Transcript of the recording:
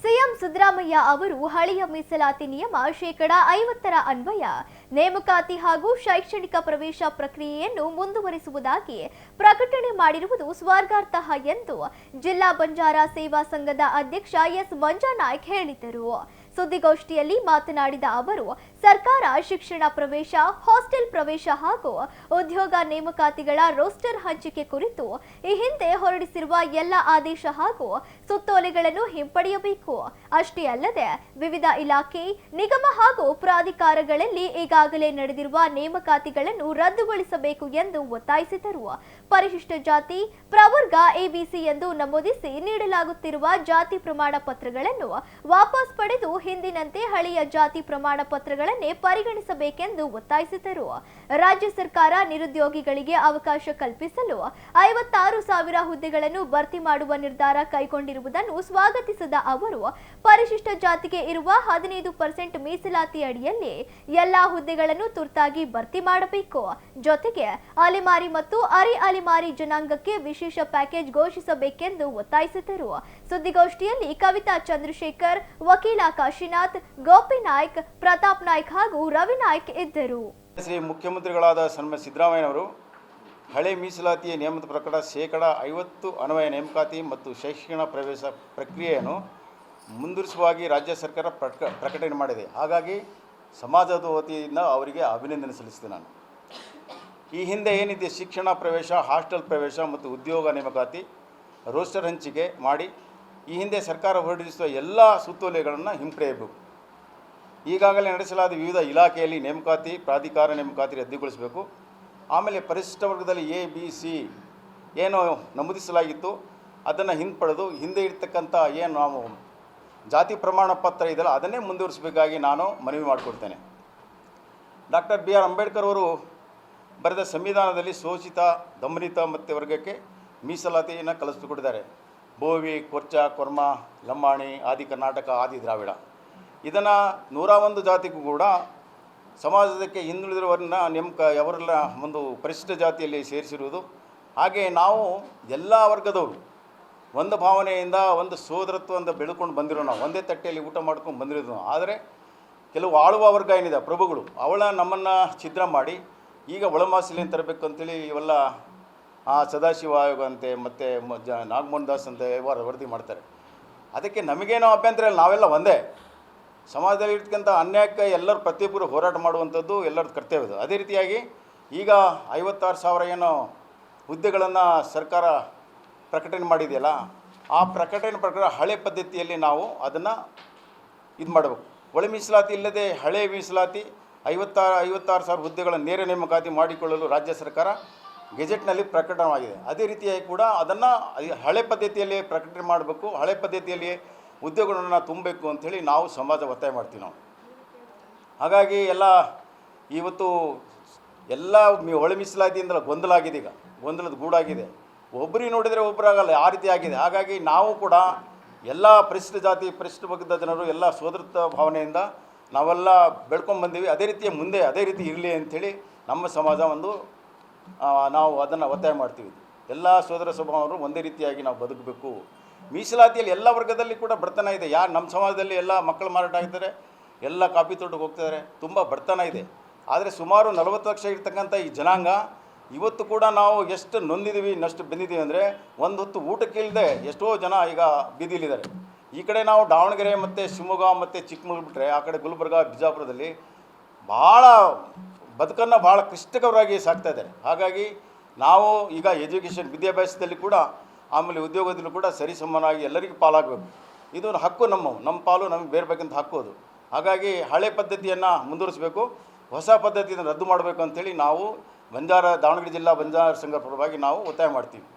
CM Siddaramaiah ಅವರು ಹಳೆಯ ಮೀಸಲಾತಿ ನಿಯಮ ಶೇಕಡಾ 50ರ ಅನ್ವಯ ನೇಮಕಾತಿ ಹಾಗೂ ಶೈಕ್ಷಣಿಕ ಪ್ರವೇಶ ಪ್ರಕ್ರಿಯೆಯನ್ನು ಮುಂದುವರಿಸುವುದಾಗಿ ಪ್ರಕಟಣೆ ಮಾಡಿರುವುದು ಸ್ವಾಗತಾರ್ಹ ಎಂದು ಜಿಲ್ಲಾ ಬಂಜಾರ ಸೇವಾ ಸಂಘದ ಅಧ್ಯಕ್ಷ ಎಸ್ ಮಂಜಾನಾಯ್ಕ್ ಹೇಳಿದರು. ಸುದ್ದಿಗೋಷ್ಠಿಯಲ್ಲಿ ಮಾತನಾಡಿದ ಅವರು, ಸರ್ಕಾರ ಶಿಕ್ಷಣ ಪ್ರವೇಶ, ಹಾಸ್ಟೆಲ್ ಪ್ರವೇಶ ಹಾಗೂ ಉದ್ಯೋಗ ನೇಮಕಾತಿಗಳ ರೋಸ್ಟರ್ ಹಂಚಿಕೆ ಕುರಿತು ಈ ಹಿಂದೆ ಹೊರಡಿಸಿರುವ ಎಲ್ಲ ಆದೇಶ ಹಾಗೂ ಸುತ್ತೋಲೆಗಳನ್ನು ಹಿಂಪಡೆಯಬೇಕು. ಅಷ್ಟೇ ಅಲ್ಲದೆ ವಿವಿಧ ಇಲಾಖೆ, ನಿಗಮ ಹಾಗೂ ಪ್ರಾಧಿಕಾರಗಳಲ್ಲಿ ಈಗಾಗಲೇ ನಡೆದಿರುವ ನೇಮಕಾತಿಗಳನ್ನು ರದ್ದುಗೊಳಿಸಬೇಕು ಎಂದು ಒತ್ತಾಯಿಸಿದರು. ಪರಿಶಿಷ್ಟ ಜಾತಿ, ಪ್ರವರ್ಗ ಎಬಿಸಿ ಎಂದು ನಮೂದಿಸಿ ನೀಡಲಾಗುತ್ತಿರುವ ಜಾತಿ ಪ್ರಮಾಣ ಪತ್ರಗಳನ್ನು ವಾಪಸ್ ಪಡೆದು ಹಿಂದಿನಂತೆ ಹಳೆಯ ಜಾತಿ ಪ್ರಮಾಣ ಪತ್ರಗಳನ್ನೇ ಪರಿಗಣಿಸಬೇಕೆಂದು ಒತ್ತಾಯಿಸಿದರು. ರಾಜ್ಯ ಸರ್ಕಾರ ನಿರುದ್ಯೋಗಿಗಳಿಗೆ ಅವಕಾಶ ಕಲ್ಪಿಸಲು 56,000 ಹುದ್ದೆಗಳನ್ನು ಭರ್ತಿ ಮಾಡುವ ನಿರ್ಧಾರ ಕೈಗೊಂಡಿರುವುದನ್ನು ಸ್ವಾಗತಿಸಿದ ಅವರು, ಪರಿಶಿಷ್ಟ ಜಾತಿಗೆ ಇರುವ 15% ಮೀಸಲಾತಿ ಅಡಿಯಲ್ಲಿ ಎಲ್ಲಾ ಹುದ್ದೆಗಳನ್ನು ತುರ್ತಾಗಿ ಭರ್ತಿ ಮಾಡಬೇಕು. ಜೊತೆಗೆ ಅಲೆಮಾರಿ ಮತ್ತು ಅರೆ ಅಲೆಮಾರಿ ಜನಾಂಗಕ್ಕೆ ವಿಶೇಷ ಪ್ಯಾಕೇಜ್ ಘೋಷಿಸಬೇಕೆಂದು ಒತ್ತಾಯಿಸಿದರು. ಸುದ್ದಿಗೋಷ್ಠಿಯಲ್ಲಿ ಕವಿತಾ ಚಂದ್ರಶೇಖರ್, ವಕೀಲ ಕಾಶಿನಾಥ್, ಗೋಪಿನಾಯ್ಕ್, ಪ್ರತಾಪ್ ನಾಯ್ಕ್ ಹಾಗೂ ರವಿನಾಯ್ಕ್ ಇದ್ದರು. ಶ್ರೀ ಮುಖ್ಯಮಂತ್ರಿಗಳಾದ ಸನ್ಮಾನ್ಯ ಸಿದ್ದರಾಮಯ್ಯನವರು ಹಳೆ ಮೀಸಲಾತಿಯ ನಿಯಮದ ಪ್ರಕಾರ ಶೇಕಡಾ 50 ಅನ್ವಯ ನೇಮಕಾತಿ ಮತ್ತು ಶೈಕ್ಷಣಿಕ ಪ್ರವೇಶ ಪ್ರಕ್ರಿಯೆಯನ್ನು ಮುಂದುವರಿಸುವಾಗಿ ರಾಜ್ಯ ಸರ್ಕಾರ ಪ್ರಕಟಣೆ ಮಾಡಿದೆ. ಹಾಗಾಗಿ ಸಮಾಜದ ವತಿಯಿಂದ ಅವರಿಗೆ ಅಭಿನಂದನೆ ಸಲ್ಲಿಸಿದೆ. ನಾನು ಈ ಹಿಂದೆ ಏನಿದೆ ಶಿಕ್ಷಣ ಪ್ರವೇಶ, ಹಾಸ್ಟೆಲ್ ಪ್ರವೇಶ ಮತ್ತು ಉದ್ಯೋಗ ನೇಮಕಾತಿ ರೋಸ್ಟರ್ ಹಂಚಿಕೆ ಮಾಡಿ ಈ ಹಿಂದೆ ಸರ್ಕಾರ ಹೊರಡಿಸುವ ಎಲ್ಲ ಸುತ್ತೋಲೆಗಳನ್ನು ಹಿಂಪಡೆಯಬೇಕು. ಈಗಾಗಲೇ ನಡೆಸಲಾದ ವಿವಿಧ ಇಲಾಖೆಯಲ್ಲಿ ನೇಮಕಾತಿ, ಪ್ರಾಧಿಕಾರ ನೇಮಕಾತಿ ರದ್ದುಗೊಳಿಸಬೇಕು. ಆಮೇಲೆ ಪರಿಶಿಷ್ಟ ವರ್ಗದಲ್ಲಿ ಎ ಬಿ ಸಿ ಏನು ನಮೂದಿಸಲಾಗಿತ್ತು ಅದನ್ನು ಹಿಂಪಡೆದು ಹಿಂದೆ ಇರ್ತಕ್ಕಂಥ ಏನು ನಾವು ಜಾತಿ ಪ್ರಮಾಣ ಪತ್ರ ಇದೆಯಲ್ಲ ಅದನ್ನೇ ಮುಂದುವರಿಸಬೇಕಾಗಿ ನಾನು ಮನವಿ ಮಾಡಿಕೊಡ್ತೇನೆ. ಡಾಕ್ಟರ್ ಬಿ ಆರ್ ಅಂಬೇಡ್ಕರ್ ಅವರು ಬರೆದ ಸಂವಿಧಾನದಲ್ಲಿ ಶೋಷಿತ, ದಮನಿತ ಮತ್ತು ವರ್ಗಕ್ಕೆ ಮೀಸಲಾತಿಯನ್ನು ಕಲ್ಪಿಸಿಕೊಟ್ಟಿದ್ದಾರೆ. ಬೋವಿ, ಕೊರ್ಚ, ಕೊರ್ಮ, ಲಂಬಾಣಿ, ಆದಿ ಕರ್ನಾಟಕ, ಆದಿ ದ್ರಾವಿಡ, ಇದನ್ನು 101 ಜಾತಿಗೂ ಕೂಡ ಸಮಾಜಕ್ಕೆ ಹಿಂದುಳಿದಿರುವವರನ್ನ ಅವರೆಲ್ಲ ಒಂದು ಪರಿಶಿಷ್ಟ ಜಾತಿಯಲ್ಲಿ ಸೇರಿಸಿರುವುದು. ಹಾಗೆ ನಾವು ಎಲ್ಲ ವರ್ಗದವರು ಒಂದು ಭಾವನೆಯಿಂದ ಒಂದು ಸೋದರತ್ವದಿಂದ ಬೆಳ್ಕೊಂಡು ಬಂದಿರೋ, ನಾವು ಒಂದೇ ತಟ್ಟೆಯಲ್ಲಿ ಊಟ ಮಾಡ್ಕೊಂಡು ಬಂದಿರೋದು. ಆದರೆ ಕೆಲವು ಆಳುವ ವರ್ಗ ಏನಿದೆ ಪ್ರಭುಗಳು, ನಮ್ಮನ್ನು ಛಿದ್ರ ಮಾಡಿ ಈಗ ಒಳಮಾಸಿಲೆಯನ್ನು ತರಬೇಕು ಅಂತೇಳಿ ಇವೆಲ್ಲ ಸದಾಶಿವ ಆಯೋಗ ಅಂತೆ ಮತ್ತು ನಾಗಮೋಹನ್ ದಾಸ್ ಅಂತ ವರದಿ ಮಾಡ್ತಾರೆ. ಅದಕ್ಕೆ ನಮಗೇನೋ ಅಭ್ಯಂತರ ಇಲ್ಲ, ನಾವೆಲ್ಲ ಒಂದೇ. ಸಮಾಜದಲ್ಲಿ ಇರ್ತಕ್ಕಂಥ ಅನ್ಯಾಯಕ್ಕೆ ಎಲ್ಲರೂ ಪ್ರತಿಯೊಬ್ಬರು ಹೋರಾಟ ಮಾಡುವಂಥದ್ದು ಎಲ್ಲರ ಕರ್ತವ್ಯ. ಅದೇ ರೀತಿಯಾಗಿ ಈಗ 56,000 ಏನೋ ಹುದ್ದೆಗಳನ್ನು ಸರ್ಕಾರ ಪ್ರಕಟಣೆ ಮಾಡಿದೆಯಲ್ಲ, ಆ ಪ್ರಕಟಣೆ ಪ್ರಕಾರ ಹಳೆ ಪದ್ಧತಿಯಲ್ಲಿ ನಾವು ಅದನ್ನು ಇದು ಮಾಡಬೇಕು. ಒಳ ಮೀಸಲಾತಿ ಇಲ್ಲದೆ ಹಳೆ ಮೀಸಲಾತಿ 56,000 ಹುದ್ದೆಗಳ ನೇರ ನೇಮಕಾತಿ ಮಾಡಿಕೊಳ್ಳಲು ರಾಜ್ಯ ಸರ್ಕಾರ ಗೆಜೆಟ್ನಲ್ಲಿ ಪ್ರಕಟವಾಗಿದೆ. ಅದೇ ರೀತಿಯಾಗಿ ಕೂಡ ಅದನ್ನು ಹಳೆ ಪದ್ಧತಿಯಲ್ಲಿ ಪ್ರಕಟಣೆ ಮಾಡಬೇಕು, ಹಳೆ ಪದ್ಧತಿಯಲ್ಲಿ ಉದ್ಯೋಗಗಳನ್ನು ತುಂಬಬೇಕು ಅಂಥೇಳಿ ನಾವು ಸಮಾಜ ಒತ್ತಾಯ ಮಾಡ್ತೀವಿ ನಾವು. ಹಾಗಾಗಿ ಇವತ್ತು ಎಲ್ಲ ಒಳ ಮೀಸಲಾತಿಯಿಂದ ಗೊಂದಲ ಆಗಿದೆ, ಈಗ ಗೊಂದಲದ ಗೂಡಾಗಿದೆ. ಒಬ್ಬರಿಗೆ ನೋಡಿದರೆ ಒಬ್ಬರಾಗಲ್ಲ, ಆ ರೀತಿ ಆಗಿದೆ. ಹಾಗಾಗಿ ನಾವು ಕೂಡ ಎಲ್ಲ ಪರಿಶಿಷ್ಟ ಜಾತಿ, ಪರಿಶಿಷ್ಟ ವರ್ಗದ ಜನರು ಎಲ್ಲ ಸೋದರತ್ವ ಭಾವನೆಯಿಂದ ನಾವೆಲ್ಲ ಬೆಳ್ಕೊಂಡು ಬಂದೀವಿ. ಅದೇ ರೀತಿಯ ಮುಂದೆ ಅದೇ ರೀತಿ ಇರಲಿ ಅಂಥೇಳಿ ನಮ್ಮ ಸಮಾಜ ನಾವು ಅದನ್ನು ಒತ್ತಾಯ ಮಾಡ್ತೀವಿ. ಎಲ್ಲ ಸೋದರ ಸ್ವಭಾವರು ಒಂದೇ ರೀತಿಯಾಗಿ ನಾವು ಬದುಕಬೇಕು. ಮೀಸಲಾತಿಯಲ್ಲಿ ಎಲ್ಲ ವರ್ಗದಲ್ಲಿ ಕೂಡ ಬಡತನ ಇದೆ. ನಮ್ಮ ಸಮಾಜದಲ್ಲಿ ಎಲ್ಲ ಮಕ್ಕಳು ಮಾರಾಟ ಆಗ್ತಾರೆ, ಎಲ್ಲ ಕಾಫಿ ತೋಟಕ್ಕೆ ಹೋಗ್ತಿದ್ದಾರೆ, ತುಂಬ ಬಡತನ ಇದೆ. ಆದರೆ ಸುಮಾರು 40 ಲಕ್ಷ ಇರ್ತಕ್ಕಂಥ ಈ ಜನಾಂಗ ಇವತ್ತು ಕೂಡ ನಾವು ಎಷ್ಟು ನೊಂದಿದ್ದೀವಿ, ಇನ್ನಷ್ಟು ಬೆಂದಿದ್ದೀವಿ ಅಂದರೆ ಒಂದು ಹೊತ್ತು ಊಟಕ್ಕಿಲ್ಲದೆ ಎಷ್ಟೋ ಜನ ಈಗ ಬೀದಿಲಿದ್ದಾರೆ. ಈ ಕಡೆ ನಾವು ದಾವಣಗೆರೆ ಮತ್ತು ಶಿವಮೊಗ್ಗ ಮತ್ತು ಚಿಕ್ಕಮಗಳೂರು ಬಿಟ್ಟರೆ ಆ ಕಡೆ ಗುಲ್ಬರ್ಗ, ಬಿಜಾಪುರದಲ್ಲಿ ಭಾಳ ಬದುಕನ್ನು ಭಾಳ ಕ್ಲಿಷ್ಟಕರವಾಗಿ ಸಾಕ್ತಾ ಇದ್ದಾರೆ. ಹಾಗಾಗಿ ನಾವು ಈಗ ಎಜುಕೇಷನ್, ವಿದ್ಯಾಭ್ಯಾಸದಲ್ಲಿ ಕೂಡ, ಆಮೇಲೆ ಉದ್ಯೋಗದಲ್ಲೂ ಕೂಡ ಸರಿಸಮಾನಾಗಿ ಎಲ್ಲರಿಗೂ ಪಾಲಾಗಬೇಕು. ಇದು ಹಕ್ಕು, ನಮ್ಮ ಪಾಲು ನಮಗೆ ಬೇರ್ಬೇಕಂತ ಹಕ್ಕು ಅದು. ಹಾಗಾಗಿ ಹಳೆ ಪದ್ಧತಿಯನ್ನು ಮುಂದುವರಿಸಬೇಕು, ಹೊಸ ಪದ್ಧತಿಯನ್ನು ರದ್ದು ಮಾಡಬೇಕು ಅಂಥೇಳಿ ನಾವು ದಾವಣಗೆರೆ ಜಿಲ್ಲಾ ಬಂಜಾರ ಸಂಘ ಪರವಾಗಿ ನಾವು ಒತ್ತಾಯ ಮಾಡ್ತೀವಿ.